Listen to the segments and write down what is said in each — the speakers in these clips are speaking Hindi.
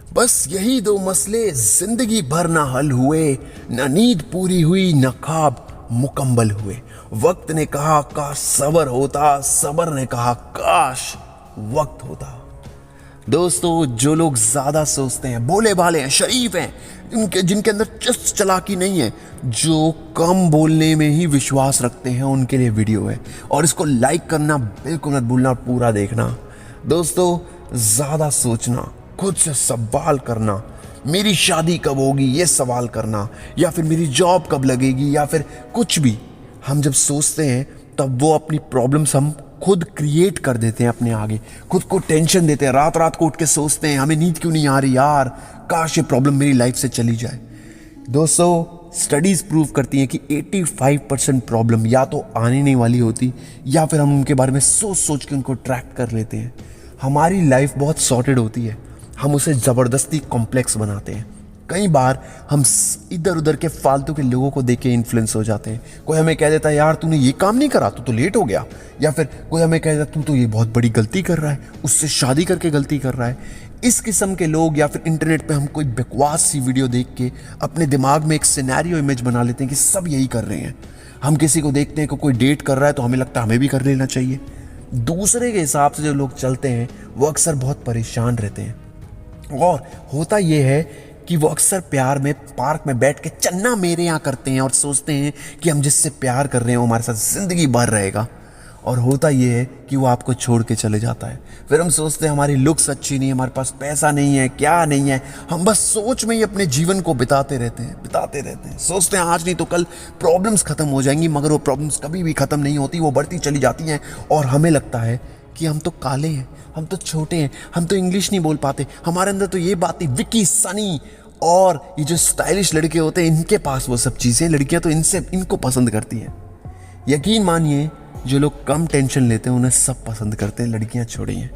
बस यही दो मसले जिंदगी भर ना हल हुए, न नींद पूरी हुई न ख्वाब मुकम्मल हुए। वक्त ने कहा काश सबर होता, सबर ने कहा काश वक्त होता। दोस्तों, जो लोग ज्यादा सोचते हैं, भोले भाले हैं, शरीफ हैं, जिनके अंदर चुस्त चालाकी नहीं है, जो कम बोलने में ही विश्वास रखते हैं, उनके लिए वीडियो है। और इसको लाइक करना बिल्कुल मत भूलना, पूरा देखना। दोस्तों, ज्यादा सोचना, खुद से सवाल करना, मेरी शादी कब होगी ये सवाल करना, या फिर मेरी जॉब कब लगेगी, या फिर कुछ भी हम जब सोचते हैं तब वो अपनी प्रॉब्लम्स हम खुद क्रिएट कर देते हैं अपने आगे, खुद को टेंशन देते हैं। रात रात को उठ के सोचते हैं हमें नींद क्यों नहीं आ रही यार, काश ये प्रॉब्लम मेरी लाइफ से चली जाए। दोस्तों, स्टडीज प्रूव करती हैं कि 85% प्रॉब्लम या तो आने नहीं वाली होती, या फिर हम उनके बारे में सोच सोच के उनको ट्रैक कर लेते हैं। हमारी लाइफ बहुत सॉर्टेड होती है, हम उसे ज़बरदस्ती कॉम्प्लेक्स बनाते हैं। कई बार हम इधर उधर के फालतू के लोगों को देख के इन्फ्लुएंस हो जाते हैं। कोई हमें कह देता है यार तूने ये काम नहीं करा, तू तो लेट हो गया, या फिर कोई हमें कह देता है तू तो ये बहुत बड़ी गलती कर रहा है, उससे शादी करके गलती कर रहा है। इस किस्म के लोग, या फिर इंटरनेट पे हम कोई बकवास सी वीडियो देख के अपने दिमाग में एक सिनेरियो इमेज बना लेते हैं कि सब यही कर रहे हैं। हम किसी को देखते हैं कि कोई डेट कर रहा है तो हमें लगता है हमें भी कर लेना चाहिए। दूसरे के हिसाब से जो लोग चलते हैं वो अक्सर बहुत परेशान रहते हैं। और होता यह है कि वो अक्सर प्यार में पार्क में बैठ के चन्ना मेरे यहाँ करते हैं और सोचते हैं कि हम जिससे प्यार कर रहे हैं वो हमारे साथ जिंदगी भर रहेगा। और होता यह है कि वो आपको छोड़ के चले जाता है। फिर हम सोचते हैं हमारी लुक्स अच्छी नहीं है, हमारे पास पैसा नहीं है, क्या नहीं है, हम बस सोच में ही अपने जीवन को बिताते रहते हैं। सोचते हैं आज नहीं तो कल प्रॉब्लम्स खत्म हो जाएंगी, मगर वो प्रॉब्लम्स कभी भी खत्म नहीं होती, वो बढ़ती चली जाती हैं। और हमें लगता है कि हम तो काले हैं, हम तो छोटे हैं, हम तो इंग्लिश नहीं बोल पाते, हमारे अंदर तो ये बातें, विकी, सनी और ये जो स्टाइलिश लड़के होते हैं इनके पास वो सब चीज़ें, लड़कियां तो इनको पसंद करती हैं। यकीन मानिए, जो लोग कम टेंशन लेते हैं उन्हें सब पसंद करते हैं, लड़कियां छोड़िए।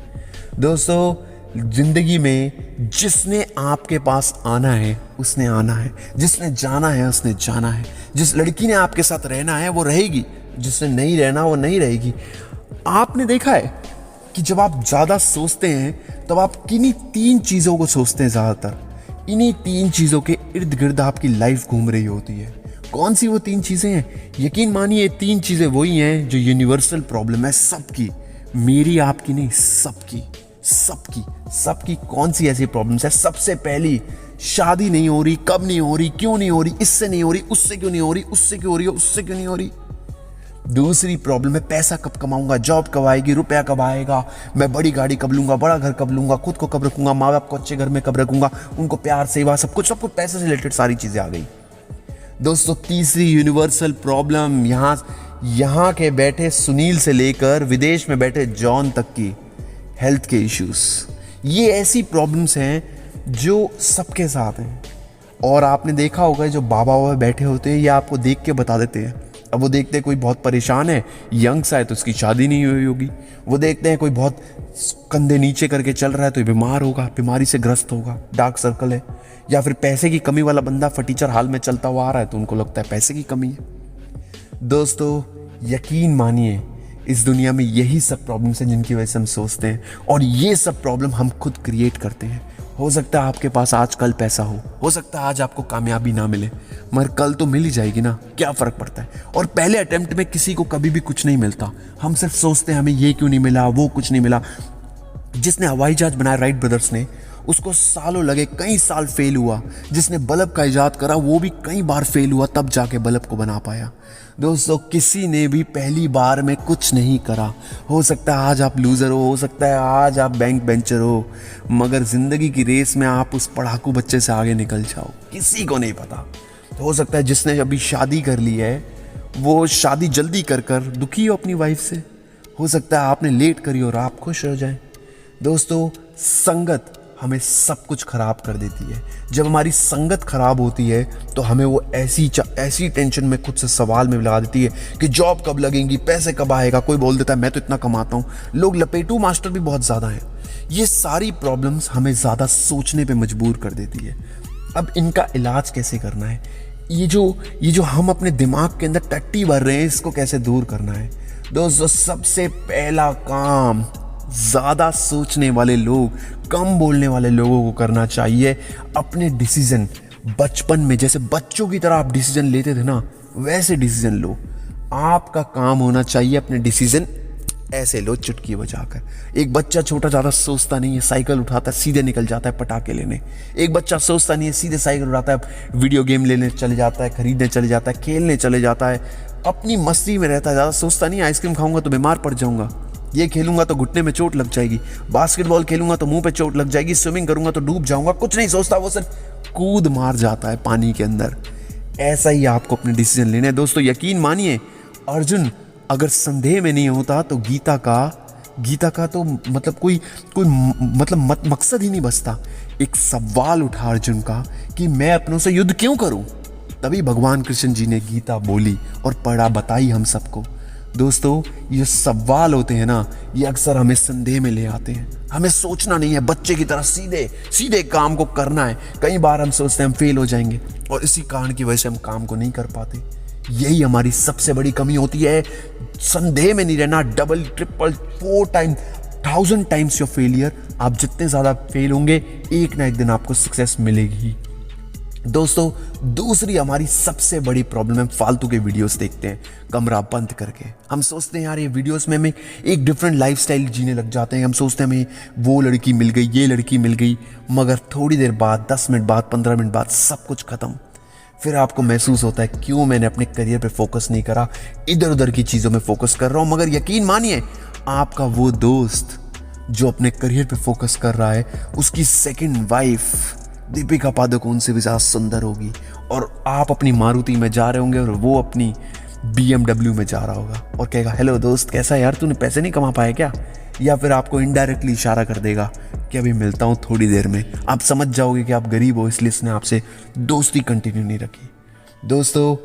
दोस्तों, जिंदगी में जिसने आपके पास आना है उसने आना है, जिसने जाना है उसने जाना है। जिस लड़की ने आपके साथ रहना है वो रहेगी, जिसने नहीं रहना वो नहीं रहेगी। आपने देखा है कि जब आप ज़्यादा सोचते हैं तब आप किन्हीं 3 चीज़ों को सोचते हैं ज़्यादातर। इन्हीं 3 चीज़ों के इर्द गिर्द आपकी लाइफ घूम रही होती है। कौन सी वो 3 चीज़ें हैं? यकीन मानिए 3 चीज़ें वही हैं जो यूनिवर्सल प्रॉब्लम है सबकी, मेरी आपकी नहीं, सबकी। कौन सी ऐसी प्रॉब्लम्स है? सबसे पहली, शादी नहीं हो रही, कब नहीं हो रही, क्यों नहीं हो रही, इससे नहीं हो रही, उससे क्यों नहीं हो रही, उससे क्यों हो रही है, उससे क्यों नहीं हो रही। दूसरी प्रॉब्लम है पैसा कब कमाऊंगा, जॉब कब आएगी, रुपया कब आएगा, मैं बड़ी गाड़ी कब लूंगा, बड़ा घर कब लूंगा, खुद को कब रखूंगा, माँ बाप को अच्छे घर में कब रखूंगा, उनको प्यार सेवा सब कुछ पैसे से रिलेटेड सारी चीजें आ गई। दोस्तों, तीसरी यूनिवर्सल प्रॉब्लम, यहाँ के बैठे सुनील से लेकर विदेश में बैठे जॉन तक की हेल्थ के इश्यूज। ये ऐसी प्रॉब्लम्स हैं जो सबके साथ हैं। और आपने देखा होगा जो बाबा बैठे होते हैं ये आपको देख के बता देते हैं। अब वो देखते हैं कोई बहुत परेशान है, यंग सा है तो उसकी शादी नहीं हुई होगी। वो देखते हैं कोई बहुत कंधे नीचे करके चल रहा है तो ये बीमार होगा, बीमारी से ग्रस्त होगा, डार्क सर्कल है। या फिर पैसे की कमी वाला बंदा फटीचर हाल में चलता हुआ आ रहा है तो उनको लगता है पैसे की कमी है। दोस्तों, यकीन मानिए इस दुनिया में यही सब प्रॉब्लम्स हैं जिनकी वजह से हम सोचते हैं, और ये सब प्रॉब्लम हम खुद क्रिएट करते हैं। हो सकता है आपके पास आज कल पैसा हो सकता है आज आपको कामयाबी ना मिले, मगर कल तो मिल ही जाएगी ना, क्या फर्क पड़ता है। और पहले अटेम्प्ट में किसी को कभी भी कुछ नहीं मिलता, हम सिर्फ सोचते हैं हमें ये क्यों नहीं मिला, वो कुछ नहीं मिला। जिसने हवाई जहाज बनाया राइट ब्रदर्स ने, उसको सालों लगे, कई साल फेल हुआ। जिसने बल्ब का इजाद करा वो भी कई बार फेल हुआ, तब जाके बल्ब को बना पाया। दोस्तों, किसी ने भी पहली बार में कुछ नहीं करा। हो सकता है आज आप लूजर हो सकता है आज आप बैंक बेंचर हो, मगर जिंदगी की रेस में आप उस पढ़ाकू बच्चे से आगे निकल जाओ, किसी को नहीं पता। तो हो सकता है जिसने अभी शादी कर ली है वो शादी जल्दी कर दुखी हो अपनी वाइफ से। हो सकता है आपने लेट करी और आप खुश हो जाएं। दोस्तों, संगत हमें सब कुछ खराब कर देती है। जब हमारी संगत खराब होती है तो हमें वो ऐसी टेंशन में खुद से सवाल में लगा देती है कि जॉब कब लगेंगी, पैसे कब आएगा। कोई बोल देता है मैं तो इतना कमाता हूँ। लोग लपेटू मास्टर भी बहुत ज़्यादा हैं। ये सारी प्रॉब्लम्स हमें ज़्यादा सोचने पे मजबूर कर देती है। अब इनका इलाज कैसे करना है? ये जो हम अपने दिमाग के अंदर टट्टी भर रहे हैं, इसको कैसे दूर करना है? दोस्तों, सबसे पहला काम ज़्यादा सोचने वाले लोग, कम बोलने वाले लोगों को करना चाहिए अपने डिसीजन बचपन में जैसे बच्चों की तरह आप डिसीजन लेते थे ना, वैसे डिसीजन लो। आपका काम होना चाहिए अपने डिसीजन ऐसे लो चुटकी बजाकर। एक बच्चा छोटा ज़्यादा सोचता नहीं है, साइकिल उठाता है सीधे निकल जाता है पटाखे लेने। एक बच्चा सोचता नहीं है, सीधे साइकिल उठाता है, वीडियो गेम लेने चले जाता है, खरीदने चले जाता है, खेलने चले जाता है, अपनी मस्ती में रहता है, ज़्यादा सोचता नहीं। आइसक्रीम खाऊंगा तो बीमार पड़ जाऊंगा, ये खेलूंगा तो घुटने में चोट लग जाएगी, बास्केटबॉल खेलूंगा तो मुंह पे चोट लग जाएगी, स्विमिंग करूंगा तो डूब जाऊंगा, कुछ नहीं सोचता, वो सिर्फ कूद मार जाता है पानी के अंदर। ऐसा ही आपको अपने डिसीजन लेने हैं दोस्तों। यकीन मानिए, अर्जुन अगर संदेह में नहीं होता तो गीता का तो मतलब कोई मतलब मकसद ही नहीं बचता। एक सवाल उठा अर्जुन का कि मैं अपनों से युद्ध क्यों करूं, तभी भगवान कृष्ण जी ने गीता बोली और पढ़ा बताई हम सबको। दोस्तों, ये सवाल होते हैं ना, ये अक्सर हमें संदेह में ले आते हैं। हमें सोचना नहीं है, बच्चे की तरह सीधे सीधे काम को करना है। कई बार हम सोचते हैं हम फेल हो जाएंगे और इसी कारण की वजह से हम काम को नहीं कर पाते। यही हमारी सबसे बड़ी कमी होती है, संदेह में नहीं रहना। Double triple 4 time 1000 times your failure. आप जितने ज़्यादा फेल होंगे, एक ना एक दिन आपको सक्सेस मिलेगी। दोस्तों, दूसरी हमारी सबसे बड़ी प्रॉब्लम है, फालतू के वीडियोस देखते हैं कमरा बंद करके। हम सोचते हैं यार ये वीडियोस में हमें एक डिफरेंट लाइफस्टाइल जीने लग जाते हैं। हम सोचते हैं हमें वो लड़की मिल गई, ये लड़की मिल गई, मगर थोड़ी देर बाद, 10 मिनट बाद, 15 मिनट बाद सब कुछ खत्म। फिर आपको महसूस होता है क्यों मैंने अपने करियर पे फोकस नहीं करा, इधर उधर की चीज़ों में फोकस कर रहा हूँ। मगर यकीन मानिए, आपका वो दोस्त जो अपने करियर पे फोकस कर रहा है, उसकी सेकंड वाइफ दीपिका पादुकोण से भी ज़्यादा सुंदर होगी, और आप अपनी मारुति में जा रहे होंगे और वो अपनी BMW में जा रहा होगा और कहेगा, हेलो दोस्त कैसा है यार, तूने पैसे नहीं कमा पाए क्या? या फिर आपको इनडायरेक्टली इशारा कर देगा कि अभी मिलता हूँ थोड़ी देर में। आप समझ जाओगे कि आप गरीब हो, इसलिए इसने आपसे दोस्ती कंटिन्यू नहीं रखी। दोस्तों,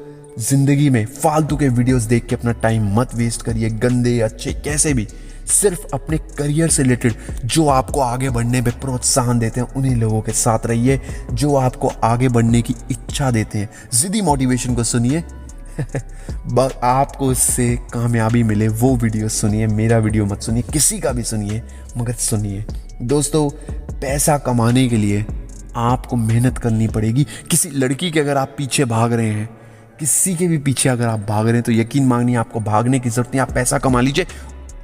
जिंदगी में फालतू के वीडियोस देख के अपना टाइम मत वेस्ट करिए, गंदे अच्छे कैसे भी। सिर्फ अपने करियर से रिलेटेड जो आपको आगे बढ़ने पे प्रोत्साहन देते हैं, उन्हीं लोगों के साथ रहिए जो आपको आगे बढ़ने की इच्छा देते हैं। जिद्दी मोटिवेशन को सुनिए आपको इससे कामयाबी मिले वो वीडियो सुनिए। मेरा वीडियो मत सुनिए, किसी का भी सुनिए, मगर सुनिए। दोस्तों, पैसा कमाने के लिए आपको मेहनत करनी पड़ेगी। किसी लड़की के अगर आप पीछे भाग रहे हैं, किसी के भी पीछे अगर आप भाग रहे हैं, तो यकीन मानिए आपको भागने की जरूरत नहीं। आप पैसा कमा लीजिए,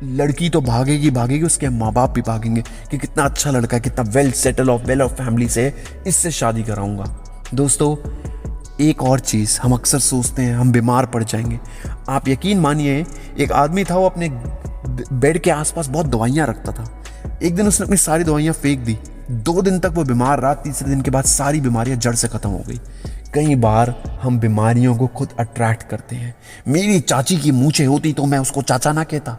लड़की तो भागेगी, उसके माँ बाप भी भागेंगे कि कितना अच्छा लड़का है, कितना वेल ऑफ फैमिली से, इससे शादी कराऊंगा। दोस्तों, एक और चीज़ हम अक्सर सोचते हैं हम बीमार पड़ जाएंगे। आप यकीन मानिए, एक आदमी था, वो अपने बेड के आसपास बहुत दवाइयाँ रखता था। एक दिन उसने अपनी सारी दवाइयाँ फेंक दी। 2 दिन तक वो बीमार रहा। तीसरे दिन के बाद सारी बीमारियाँ जड़ से ख़त्म हो गई। कई बार हम बीमारियों को खुद अट्रैक्ट करते हैं। मेरी चाची की मूंछें होती तो मैं उसको चाचा ना कहता।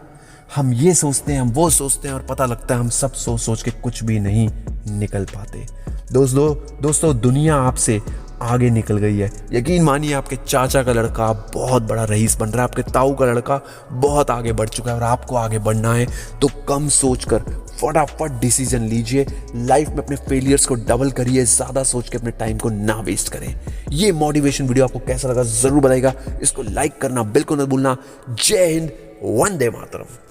हम ये सोचते हैं, हम वो सोचते हैं, और पता लगता है हम सब सोच सोच के कुछ भी नहीं निकल पाते। दोस्तों, दुनिया आपसे आगे निकल गई है। यकीन मानिए, आपके चाचा का लड़का बहुत बड़ा रईस बन रहा है, आपके ताऊ का लड़का बहुत आगे बढ़ चुका है, और आपको आगे बढ़ना है तो कम सोचकर फटाफट डिसीजन लीजिए। लाइफ में अपने फेलियर्स को डबल करिए, ज़्यादा सोच के अपने टाइम को ना वेस्ट करें। ये मोटिवेशन वीडियो आपको कैसा लगा ज़रूर बताइएगा। इसको लाइक करना बिल्कुल मत भूलना। जय हिंद, वंदे मातरम।